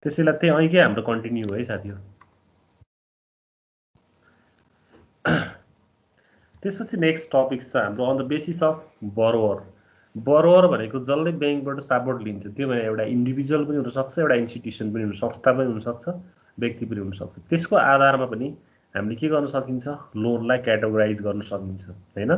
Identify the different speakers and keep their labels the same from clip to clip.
Speaker 1: त्यसैले त्यही अहिले हाम्रो कन्टिन्यू है साथीहरु। त्यसपछि नेक्स्ट टपिक छ हाम्रो अन द बेसिस अफ बरोवर। बरोवर भनेको जसले ब्याङ्कबाट सपोर्ट लिन्छ त्यो भने एउटा इन्डिभिजुअल पनि हुनसक्छ, एउटा इन्स्टिट्युसन पनि हुन संस्था पनि हुनसक्छ, व्यक्ति पनि हुनसक्छ। त्यसको आधारमा पनि हामीले के गर्न सकिन्छ, लोनलाई क्याटेगोराइज गर्न सकिन्छ हैन।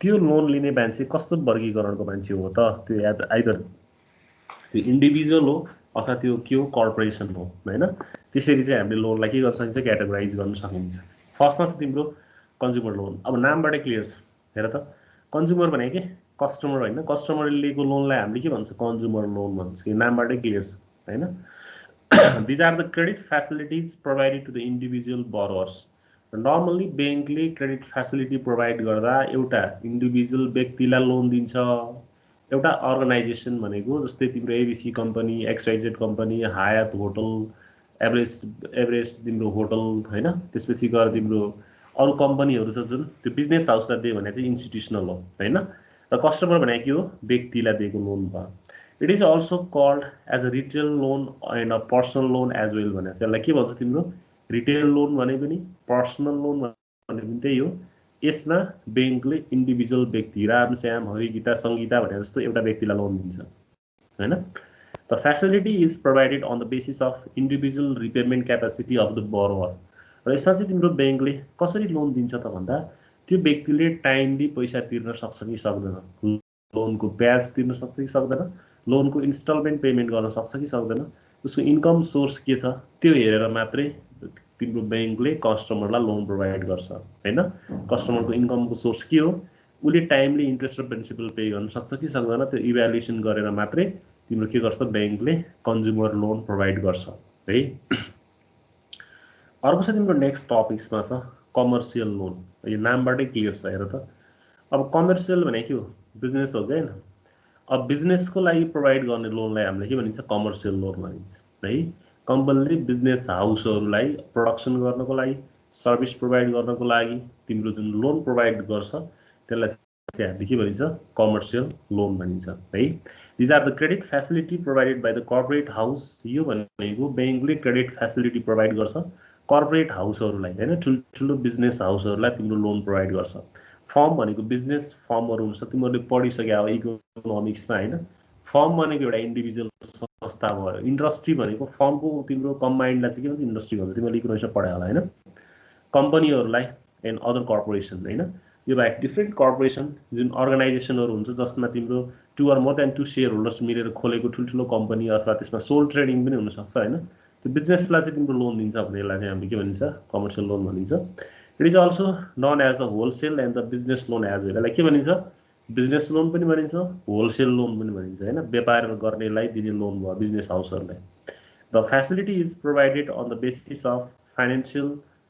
Speaker 1: त्यो लोन लिने मान्छे कस्तो वर्गीकरणको मान्छे हो त, त्यो आइदर त्यो इन्डिभिजुअल हो अथवा त्यो के हो, कर्पोरेसन हो हैन। त्यसरी चाहिँ हामीले लोनलाई के गर्न सकिन्छ, क्याटेगोराइज गर्न सकिन्छ। फर्स्टमा छ तिम्रो कन्ज्युमर लोन। अब नामबाटै क्लियर छ, हेर त कन्ज्युमर भनेको के कस्टमर हैन। कस्टमरले लिएको लोनलाई हामीले के भन्छ, कन्ज्युमर लोन भन्छ। कि नामबाटै क्लियर छ हैन। These are the credit facilities provided to the individual borrowers. Normally ब्याङ्कले क्रेडिट फ्यासिलिटी प्रोभाइड गर्दा एउटा इन्डिभिजुअल व्यक्तिलाई लोन दिन्छ, एउटा अर्गनाइजेसन भनेको जस्तै तिम्रो ABC company, XYZ company, Hyatt hotel, Everest तिम्रो होटल हैन। त्यसपछि गएर तिम्रो अरू कम्पनीहरू छ जुन त्यो बिजनेस हाउसलाई दियो भने चाहिँ इन्स्टिट्युसनल हो हैन। र कस्टमर भनेको के हो, व्यक्तिलाई दिएको लोन भयो। It is also called as a retail loan and a personal loan as well भने चाहिँ यसलाई के भन्छ तिम्रो रिटेल लोन भने पनि पर्सनल लोन भने पनि त्यही हो। यसमा ब्याङ्कले इन्डिभिजुअल व्यक्ति राम श्याम हरि गीता सङ्गीता भने जस्तो एउटा व्यक्तिलाई लोन दिन्छ हैन। The facility is provided on the basis of individual repayment capacity of the borrower. र यसमा चाहिँ तिम्रो ब्याङ्कले कसरी लोन दिन्छ त भन्दा त्यो व्यक्तिले टाइमली पैसा तिर्न सक्छ कि सक्दैन, लोनको ब्याज तिर्न सक्छ कि सक्दैन, लोनको इन्स्टलमेन्ट पेमेन्ट गर्न सक्छ कि सक्दैन, उसको इन्कम सोर्स के छ त्यो हेरेर मात्रै तिम्रो ब्याङ्कले कस्टमरलाई लोन प्रोभाइड गर्छ हैन। कस्टमरको इन्कमको सोर्स के हो, उसले टाइमली इन्ट्रेस्ट र प्रिन्सिपल पे गर्न सक्छ कि सक्दैन, त्यो इभ्यालुएसन गरेर मात्रै तिम्रो के गर्छ, ब्याङ्कले कन्ज्युमर लोन प्रोभाइड गर्छ है। अर्को छ तिम्रो नेक्स्ट टपिक्समा छ कमर्सियल लोन। यो नामबाटै क्लियर छ, हेर त। अब कमर्सियल भनेको के हो, बिजनेस हो क्या। अब बिजनेसको लागि प्रोभाइड गर्ने लोनलाई हामीले के भनिन्छ, कमर्सियल लोन भनिन्छ है। कम्पनीले बिजनेस हाउसहरूलाई प्रोडक्सन गर्नको लागि, सर्भिस प्रोभाइड गर्नको लागि तिम्रो जुन लोन प्रोभाइड गर्छ त्यसलाई चाहिँ हामीले के भनिन्छ, कमर्सियल लोन भनिन्छ है। These are the credit facility provided by the corporate house. यो भनेको ब्याङ्कले क्रेडिट फ्यासिलिटी प्रोभाइड गर्छ कर्पोरेट हाउसहरूलाई हैन, ठुल्ठुलो बिजनेस हाउसहरूलाई तिम्रो लोन प्रोभाइड गर्छ। फर्म भनेको बिजनेस फर्महरू हुन्छ, तिमीहरूले पढिसक्यो अब इकोनोमिक्समा हैन। फर्म भनेको एउटा इन्डिभिजुअल संस्था भयो। इन्डस्ट्री भनेको फर्मको तिम्रो कम्बाइन्डलाई चाहिँ के भन्छ, इन्डस्ट्री भन्छ। तिमीहरूले इकोनोमिक्समा पढायो होला हैन। कम्पनीहरूलाई एन्ड अदर कर्पोरेसन हैन। यो बाहेक डिफ्रेन्ट कर्पोरेसन जुन अर्गनाइजेसनहरू हुन्छ जसमा तिम्रो 2 or more than 2 share holders मिलेर खोलेको ठुल्ठुलो कम्पनी अथवा त्यसमा सोल ट्रेडिङ पनि हुनसक्छ हैन। त्यो बिजनेसलाई चाहिँ तिम्रो लोन दिन्छ भने यसलाई चाहिँ हामीले के भनिन्छ, कमर्सियल लोन भनिन्छ। It is also known as the wholesale and the business loan as well. यसलाई के भनिन्छ, बिजनेस लोन पनि भनिन्छ, होलसेल लोन पनि भनिन्छ हैन। व्यापार गर्नेलाई दिने लोन भयो बिजनेस हाउसहरूलाई। The facility is provided on the basis of financial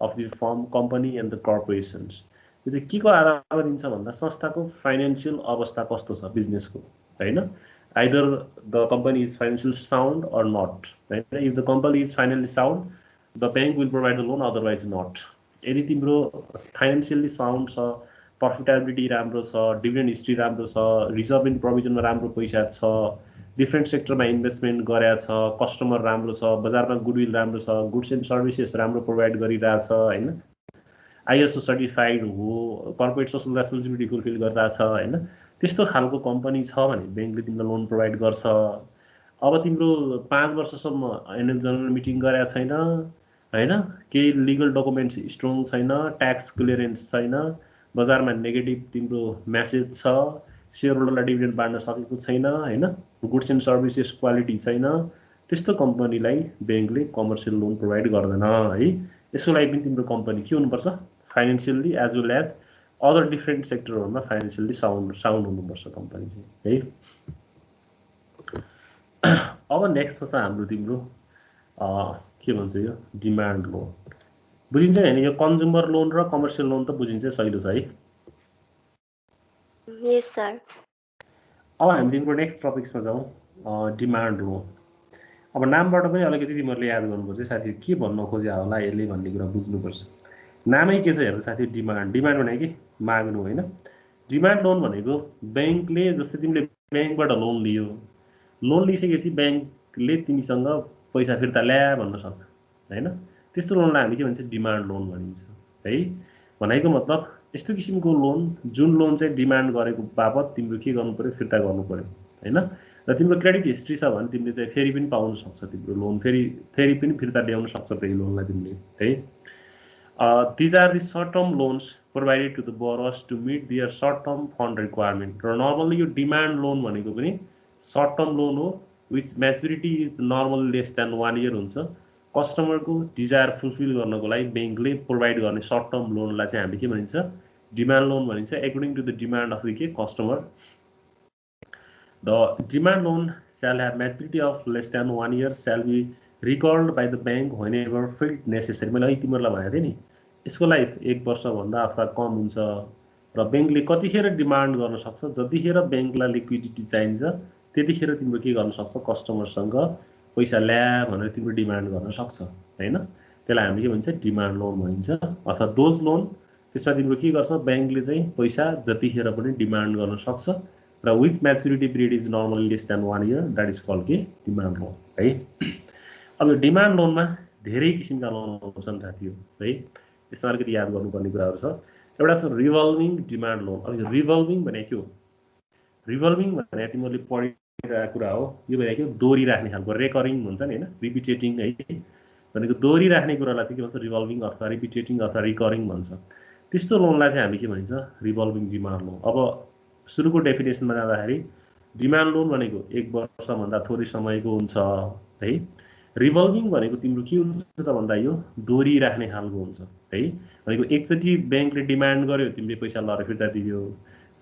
Speaker 1: of the firm, company and the corporations. यो चाहिँ के को आधारमा दिन्छ भन्दा संस्थाको फाइनेन्सियल अवस्था कस्तो छ बिजनेसको हैन। Either the company is financial sound or not हैन। If the company is financially sound the bank will provide the loan, otherwise not. यदि तिम्रो फाइनेन्शियली साउन्ड छ, प्रफिटेबिलिटी राम्रो छ, डिभिडेन्ड हिस्ट्री राम्रो छ, रिजर्भ इन प्रोभिजनमा राम्रो पैसा छ, डिफ्रेन्ट सेक्टरमा इन्भेस्टमेन्ट गरेको छ, कस्टमर राम्रो छ, बजारमा गुडविल राम्रो छ, गुड्स एन्ड सर्भिसेस राम्रो प्रोभाइड गरिरहेछ हैन, आइएसओ सर्टिफाइड हो, कर्पोरेट सोसल रेस्पोन्सिबिलिटी फुलफिल गरिरहेछ हैन, त्यस्तो खालको कम्पनी छ भने ब्याङ्कले तिमीलाई लोन प्रोभाइड गर्छ। अब तिम्रो 5 वर्षसम्म एनुअल जनरल मिटिङ गरेको छैन हैन, केही लिगल डकुमेन्ट्स स्ट्रङ छैन, ट्याक्स क्लियरेन्स छैन, बजारमा नेगेटिभ तिम्रो म्यासेज छ, सेयर होल्डरलाई डिभिडेन्ड बाँड्न सकेको छैन हैन, गुड्स एन्ड सर्भिसेस क्वालिटी छैन, त्यस्तो कम्पनीलाई ब्याङ्कले कमर्सियल लोन प्रोभाइड गर्दैन है। यसको लागि पनि तिम्रो कम्पनी के हुनुपर्छ, financially as well as other different सेक्टरहरूमा फाइनेन्सियली साउन्ड हुनुपर्छ कम्पनी चाहिँ है। अब नेक्स्टमा छ हाम्रो तिम्रो के भन्छ, यो डिमान्ड लोन बुझिन्छ हैन। यो कन्ज्युमर लोन र कमर्सियल लोन त बुझिन्छ, सहिलो छ है।
Speaker 2: यस सर।
Speaker 1: अब हामी तिम्रो नेक्स्ट टपिक्समा जाउँ, डिमान्ड लोन। अब नामबाट पनि अलिकति तिमीहरूले याद गर्नुपर्छ साथी, के भन्न खोज्या होला यसले भन्ने कुरा बुझ्नुपर्छ। नामै के छ हेर साथी, डिमान्ड। डिमान्ड भनेको के, माग्नु हैन। डिमान्ड लोन भनेको ब्याङ्कले, जस्तै तिमीले ब्याङ्कबाट लोन लियो, लोन लिइसकेपछि ब्याङ्कले तिमीसँग पैसा फिर्ता ल्या भन्न सक्छ हैन। त्यस्तो लोनलाई हामी के भन्छ डिमान्ड लोन भनिन्छ है। भनेको मतलब यस्तो किसिमको लोन जुन लोन चाहिँ डिमान्ड गरेको बापत तिम्रो के गर्नु पर्यो फिर्ता गर्नु पर्यो हैन। र तिम्रो क्रेडिट हिस्ट्री छ भने तिमीले चाहिँ फेरि पनि पाउन सक्छ तिम्रो लोन फेरि पनि फिर्ता ल्याउन सक्छ त्यही लोनलाई तिमीले है। These are the short-term loans provided to the borrowers to meet their short-term fund requirement. र normally यो demand loan भनेको पनि short-term loan हो which maturity is normally less than 1 year हुन्छ। कस्टमरको डिजायर फुलफिल गर्नको लागि बैंकले प्रोभाइड गर्ने सर्ट टर्म लोनलाई चाहिँ हामीले के भनिन्छ डिमान्ड लोन भनिन्छ according to the demand of the customer. The demand loan shall have maturity of less than 1 year shall be recalled by the bank whenever felt necessary. मैले अहिले तिमीहरूलाई भनेको थिएँ नि यसको लाइफ 1 वर्षभन्दा अथवा कम हुन्छ र बैंकले कतिखेर डिमान्ड गर्न सक्छ जतिखेर बैंकलाई लिक्विडिटी चाहिन्छ त्यतिखेर तिम्रो के गर्न सक्छ कस्टमरसँग पैसा ल्या भनेर तिम्रो डिमान्ड गर्न सक्छ हैन। त्यसलाई हामीले के भन्छ डिमान्ड लोन भनिन्छ अथवा दोज लोन। त्यसमा तिम्रो के गर्छ बैंकले चाहिँ पैसा जतिखेर पनि डिमान्ड गर्न सक्छ र which maturity period is normally less than 1 year that is called के डिमान्ड लोन है। अब यो डिमान्ड लोनमा धेरै किसिमका लोन हुन्छन् साथीहरु है। यसमा अलिकति याद गर्नुपर्ने कुराहरु छ। एउटा छ रिभल्भिङ डिमान्ड लोन। अब यो रिभल्भिङ भनेको के हो रिभल्भिङ भने तिमीले पढिरहेको कुरा हो। यो भनेको दोहोरी राख्ने खालको रेकरिङ हुन्छ नि हैन रिपिटेटिङ है भनेको दोहोरी राख्ने कुरालाई चाहिँ के भन्छ रिभल्भिङ अथवा रिपिटेटिङ अथवा रिकरिङ भन्छ। त्यस्तो लोनलाई चाहिँ हामी के भन्छ रिभल्भिङ डिमान्ड लोन। अब सुरुको डेफिनेसनमा जाँदाखेरि डिमान्ड लोन भनेको 1 वर्षभन्दा थोरै समयको हुन्छ है। रिभल्भिङ भनेको तिम्रो के हुन्छ त भन्दा यो दोहोरी राख्ने खालको हुन्छ है। भनेको एकचोटी बैंकले डिमान्ड गर्यो तिमीले पैसा लरे फिर्ता दियो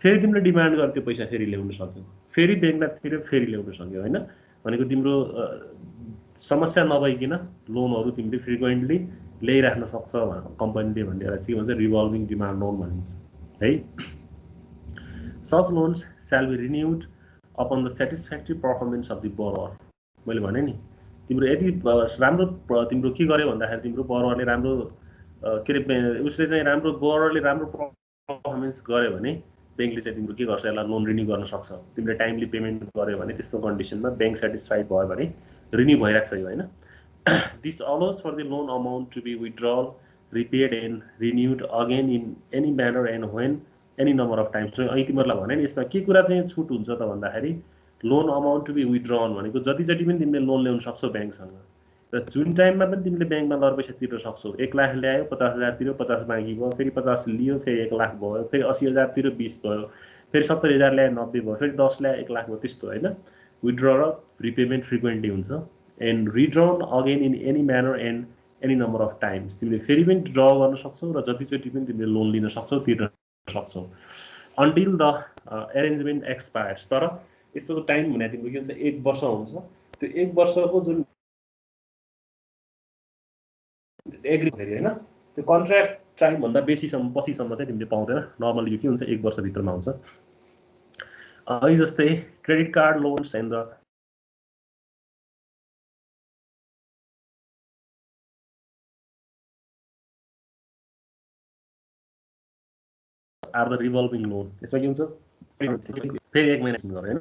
Speaker 1: फेरि तिमीले डिमान्ड गर्यो त्यो पैसा फेरि ल्याउन सक्यौ फेरि बैंकलाई तिरेर फेरि ल्याउन सक्यौ हैन। भनेको तिम्रो समस्या नभइकिन लोनहरु तिमीले फ्रिक्वेन्टली ल्याइराख्न सक्छ कम्पनीले भन्नेलाई चाहिँ के भन्छ रिभल्भिङ डिमान्ड लोन भनिन्छ है। Such loans shall be renewed upon the satisfactory performance of the borrower. मैले भने नि तिम्रो यदि राम्रो तिम्रो के गर्यो भन्दाखेरि तिम्रो borrowerले राम्रो के रे उसले चाहिँ राम्रो borrowerले राम्रो पर्फर्मेन्स गर्यो भने बैंकले चाहिँ तिम्रो के गर्छ यसलाई लोन रिन्यू गर्न सक्छ। तिमीले टाइमली पेमेन्ट गर्यो भने त्यस्तो कन्डिसनमा बैंक सेटिस्फाइड भयो भने रिन्यू भइराख्छ यो हैन। This allows for the loan amount to be withdrawn, repaid and renewed again in any manner and when any number of times. So अहिले तिमीहरुलाई भने नि यसमा के कुरा चाहिँ छुट हुन्छ त भन्दाखेरि लोन अमाउन्ट टु बी विथड्रन भनेको जति पनि तिमीले लोन ल्याउन सक्छौ बैंकसँग र जुन टाइममा पनि तिमीले बैंकमा लर पैसा तिर्न सक्छौ। 1 लाख ल्यायो 50,000 तिर्यो 50 बाँकी भयो फेरि 50 लियो फेरि 1 लाख भयो फेरि 80,000 तिर्यो 20 भयो फेरि 70,000 ल्यायो 90 भयो फेरि 10 ल्यायो 1 लाख भयो त्यस्तो हैन। विथड्र र रिपेमेन्ट फ्रिक्वेन्टली हुन्छ and redrawn again in any manner and any number of times. तिमीले फेरि पनि ड्र गर्न सक्छौ र जतिचोटि पनि तिमीले लोन लिन सक्छौ तिर्न सक्छौ until the arrangement expires. तर यसको टाइम भने तिम्रो के हुन्छ 1 वर्ष हुन्छ। त्यो 1 वर्षको जुन एग्री फेरि हैन त्यो कन्ट्र्याक्ट टाइम भन्दा बेसीसम्म पछिसम्म चाहिँ तिमीले पाउँदैन। नर्मली यो के हुन्छ 1 वर्ष भित्रमा हुन्छ। यो जस्तै credit card loans and the are the revolving loan. यसमा के हुन्छ फेरि 1 महिना गरे हैन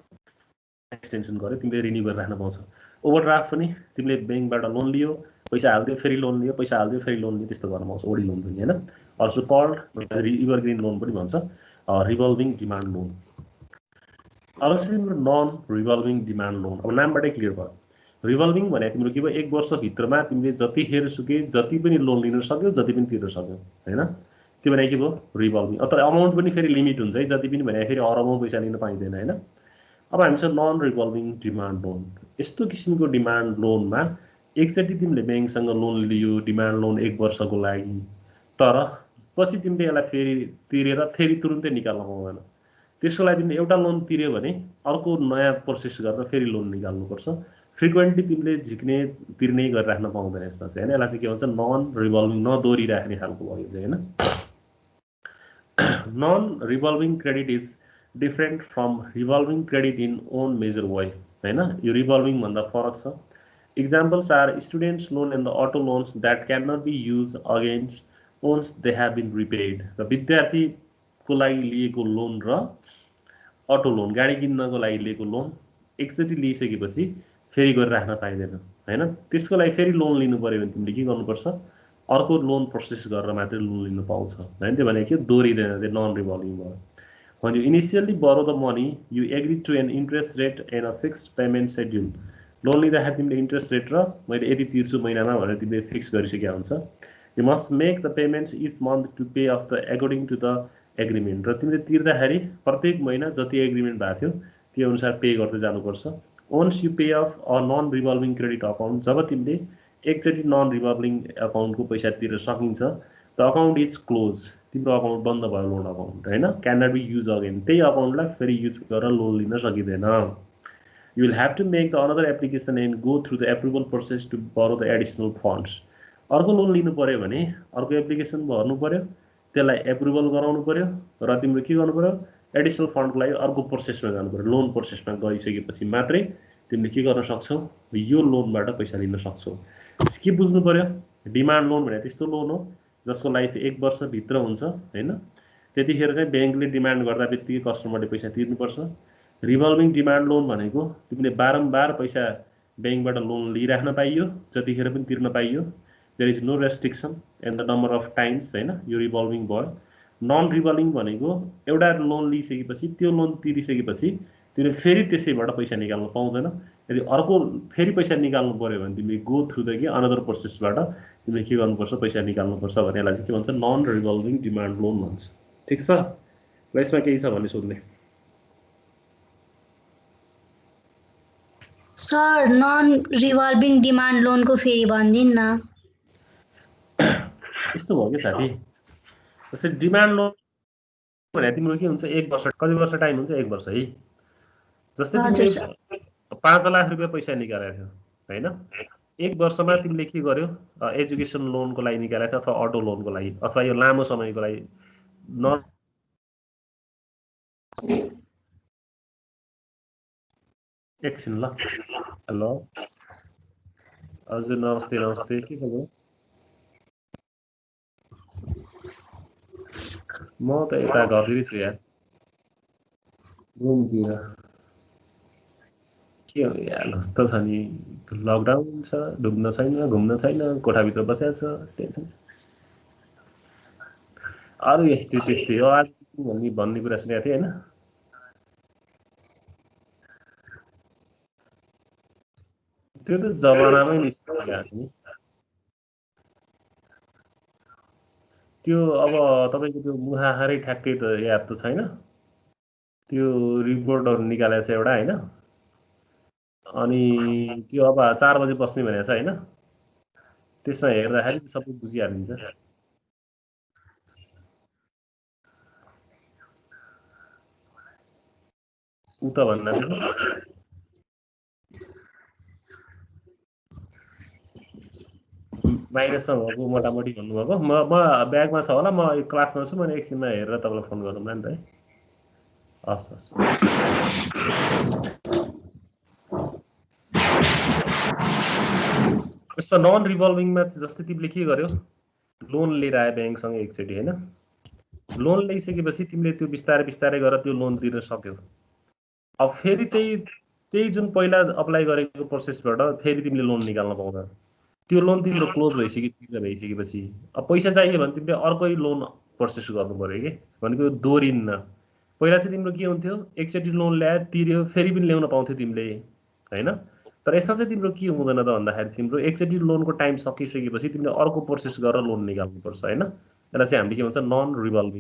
Speaker 1: एक्सटेन्सन गर्यो तिमीले रिन्यू गरेर राख्न पाउँछ। ओभरड्राफ्ट पनि तिमीले बैंकबाट लोन लियो पैसा हाल्दियो फेरि लोन लियो पैसा हाल्दियो फेरि लोन लियो त्यस्तो गर्न पाउँछ ओडी लोन पनि हैन। अल्सो कल्ड एभरग्रीन लोन पनि भन्छ रिभल्भिङ डिमान्ड लोन। अब चाहिँ तिम्रो नन रिभल्भिङ डिमान्ड लोन। अब नामबाटै क्लियर भयो रिभल्भिङ भने तिम्रो के भयो 1 वर्ष भित्रमा तिमीले जतिखेर सुके जति पनि लोन लिन सक्यौ जति पनि तिर्न सक्यौ हैन। त्यो भने के भयो रिभल्भिङ। तर अमाउन्ट पनि फेरि लिमिट हुन्छ है जति पनि भने फेरि अरबौं पैसा लिन पाइदैन हैन। अब हामीसँग नन रिभल्भिङ डिमान्ड लोन। यस्तो किसिमको डिमान्ड लोनमा एकचोटि तिमीले बैंकसँग लोन लियो डिमान्ड लोन 1 वर्षको लागि तर पछि तिमीले यसलाई फेरि तिरेर फेरि तुरुन्तै निकाल्न पाउँदैन। त्यसको लागि तिमीले एउटा लोन तिर्यो भने अर्को नयाँ प्रोसेस गरेर फेरि लोन निकाल्नुपर्छ। फ्रिक्वेन्टली तिमीले झिक्ने तिर्ने गरेर राख्न पाउँदैन यसमा चाहिँ हैन। यसलाई चाहिँ के भन्छ नन रिभल्भिङ नदोहोरी राख्ने खालको भयो चाहिँ हैन। Non revolving credit is different from revolving credit in own major way हैन। यो रिभल्भिङ भन्दा फरक छ। Examples are students loan and the auto loans that cannot be used against once they have been repaid. र विद्यार्थीको लागि लिएको loan र अटो लोन गाडी किन्नको लागि लिएको लोन एकचोटि लिइसकेपछि फेरि गरेर राख्न पाइदैन हैन त्यसको लागि फेरि लोन लिनु पर्यो भने तिमीले के गर्नुपर्छ अर्को लोन प्रोसेस गरेर मात्रै लोन लिनु पाउँछ हैन त्यो भने के दोहोरिँदैन त्यो नन रिभल्भिङ भयो when you initially borrow the money you agree to an interest rate and a fixed payment schedule loan लिँदाखेरि तिमीले इन्ट्रेस्ट रेट र मैले यति तिर्छु महिनामा भनेर तिमीले फिक्स गरिसकेका हुन्छ you must make the payments each month to pay off the according to the agreement र तिमीले तिर्दाखेरि प्रत्येक महिना जति एग्रिमेन्ट भएको थियो त्यो अनुसार पे गर्दै जानुपर्छ once you pay off a non revolving credit account जब तिमीले एकचोटि नन रिभल्भिङ अकाउन्टको पैसा तिरेर सकिन्छ द अकाउन्ट इज क्लोज तिम्रो अकाउन्ट बन्द भयो लोन अकाउन्ट हैन can not be use again त्यही अकाउन्टलाई फेरि युज गरेर लोन लिन सकिँदैन you will have to make the another application and go through the approval process to borrow the additional funds अर्को लोन लिनु पर्यो भने अर्को एप्लिकेसन भर्नु पर्यो त्यसलाई एप्रुभल गराउनु पर्यो र तिम्रो के गर्नु पर्यो एडिशनल फन्डको लागि अर्को प्रोसेसमा जानु पर्यो लोन प्रोसेसमा गइसकेपछि मात्रै तिमीले के गर्न सक्छौ यो लोनबाट पैसा लिन सक्छौ के बुझ्नु पर्यो डिमान्ड लोन भने त्यस्तो लोन हो जसको लाइफ 1 वर्ष भित्र हुन्छ हैन त्यतिखेर चाहिँ बैंकले डिमान्ड गर्दाबित्तिकै कस्टमरले पैसा तिर्नुपर्छ रिभल्भिङ डिमान्ड लोन भनेको तिमीले बारम्बार पैसा बैंकबाट लोन लिइराख्न पाइयो जतिखेर पनि तिर्न पाइयो there is no restriction in the number of times हैन यो रिभल्भिङ भयो नन रिभल्भिङ भनेको एउटा लोन लिइसकेपछि त्यो लोन तिरिसकेपछि तिमीले फेरि त्यसैबाट पैसा निकाल्न पाउँदैन यदि अर्को फेरि पैसा निकाल्नु पर्यो भने तिमीले गो थ्रु द के अनदर प्रोसेसबाट तिमीले के गर्नुपर्छ पैसा निकाल्नुपर्छ भने यसलाई चाहिँ के भन्छ नन रिभल्भिङ डिमान्ड लोन भन्छ ठीक छ ल यसमा केही छ भने सोध्ने
Speaker 2: सर नन रिभल्भिङ डिमान्ड लोनको फेरि भनिदिनु न
Speaker 1: यस्तो भयो के साथी जस्तै डिमान्ड लोन भने तिम्रो के हुन्छ 1 वर्ष कति वर्ष टाइम हुन्छ 1 वर्ष है जस्तै तिमीले 5 लाख रुपैयाँ पैसा निकालेको थियो हैन 1 वर्षमा तिमीले के गर्यो एजुकेसन लोनको लागि निकालेको थियो अथवा अटो लोनको लागि अथवा यो लामो समयको लागि न एकछिन ल हेलो हजुर नमस्ते नमस्ते के छ म त यता घरतिर छु यार रुमतिर के हो यार कस्तो छ नि लकडाउन छ ढुक्न छैन घुम्न छैन कोठाभित्र बसेको छ टेन्सन छ अरू यस्तै त्यस्तै हो आज भन्ने कुरा सुनेको थिएँ हैन त्यो त जमानामै निस्कियो नि त्यो अब तपाईको त्यो मुहाहारै ठ्याक्कै त याद त छैन त्यो रिपोर्टहरु निकालेको छ एउटा हैन अनि त्यो अब 4 बजे बस्ने भनेको छ हैन त्यसमा हेर्दाखेरि सबै बुझिहालिन्छ उता भन्दा माइनसमा भएको मोटामोटी भन्नुभएको म ब्यागमा छ होला म क्लासमा छु मैले एकछिनमा हेरेर तपाईलाई फोन गरौँला नि त है हस् हस् यसमा नन रिभल्भिङमा चाहिँ जस्तै तिमीले के गर्यो लोन लिएर आए ब्याङ्कसँग एकचोटि हैन लोन लिइसकेपछि तिमीले त्यो बिस्तारै बिस्तारै गरेर त्यो लोन तिर्न सक्यौ अब फेरि त्यही जुन पहिला अप्लाई गरेको प्रोसेसबाट फेरि तिमीले लोन निकाल्न पाउँदैन त्यो लोन तिम्रो क्लोज भइसकेपछि अब पैसा चाहियो भने तिमीले अर्कै लोन प्रोसेस गर्नु पर्यो के भनेको दोहोरिन्न पहिला चाहिँ तिम्रो के हुन्थ्यो एकचोटि लोन ल्याए तिर्यो फेरि पनि ल्याउन पाउँथ्यो तिमीले हैन तर यसमा चाहिँ तिम्रो के हुँदैन त भन्दाखेरि तिम्रो एकचोटि लोनको टाइम सकिसकेपछि तिमीले अर्को प्रोसेस गरेर लोन निकाल्नु पर्छ हैन यसलाई चाहिँ हामीले के भन्छ नन रिभल्भिङ